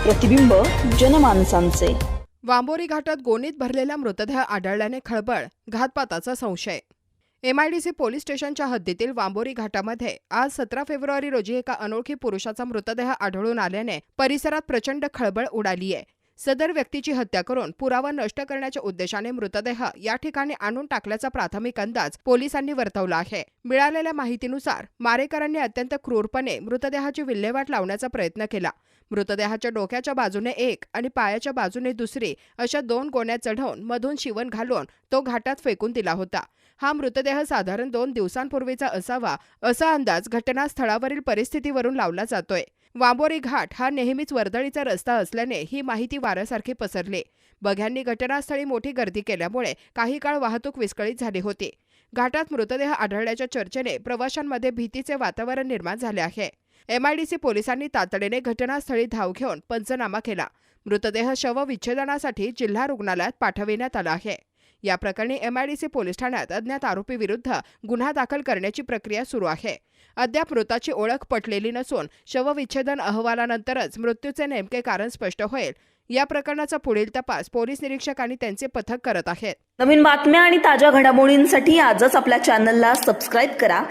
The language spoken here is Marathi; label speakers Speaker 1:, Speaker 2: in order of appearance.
Speaker 1: प्रतिबिंब जनमानसांचे।
Speaker 2: वांबोरी घाटात गोणीत भरलेला मृतदेह आढळल्याने खळबळ, घातपाताचा संशय। एमआयडीसी पोलीस स्टेशनच्या हद्दीतील वांबोरी घाटामध्ये आज 17 फेब्रुवारी रोजी एका अनोळखी पुरुषाचा मृतदेह आढळून आल्याने परिसरात प्रचंड खळबळ उडाली आहे। सदर व्यक्तीची हत्या करून पुरावा नष्ट करण्याच्या उद्देशाने मृतदेह या ठिकाणी आणून टाकल्याचा प्राथमिक अंदाज पोलिसांनी वर्तवला आहे। मिळालेल्या माहितीनुसार मारेकरांनी अत्यंत क्रूरपणे मृतदेहाची विल्हेवाट लावण्याचा प्रयत्न केला। मृतदेहाच्या डोक्याच्या बाजूने एक आणि पायाच्या बाजूने दुसरी अशा 2 गोण्या चढवून मधून शिवण घालून तो घाटात फेकून दिला होता। हा मृतदेह साधारण 2 दिवसांपूर्वीचा असावा असा अंदाज घटनास्थळावरील परिस्थितीवरून लावला जातोय। वांबोरी घाट हा नेहमीच वर्दळीचा रस्ता असल्याने ही माहिती वाऱ्यासारखी पसरली। बघ्यांनी घटनास्थळी मोठी गर्दी केल्यामुळे काही काळ वाहतूक विस्कळीत झाली होती। घाटात मृतदेह आढळल्याच्या चर्चेने प्रवाशांमध्ये भीतीचे वातावरण निर्माण झाले आहे। एमआयडीसी पोलिसांनी तातडीने घटनास्थळी धाव घेऊन पंचनामा केला। मृतदेह शवविच्छेदनासाठी जिल्हा रुग्णालयात पाठविण्यात आला आहे। या प्रकरणी एमआयडीसी पोलीस ठाण्यात अज्ञात आरोपी विरुद्ध गुन्हा दाखल करण्याची प्रक्रिया सुरू आहे। अद्याप मृताची ओळख पटलेली नसून शवविच्छेदन अहवालानंतरच मृत्यूचे नेमके कारण स्पष्ट होईल। या प्रकरणाचा पुढील तपास पोलीस निरीक्षक आणि त्यांचे पथक करत आहेत।
Speaker 1: नवीन बातम्या आणि ताज्या घडामोडींसाठी आजच आपल्या चॅनलला सबस्क्राईब करा।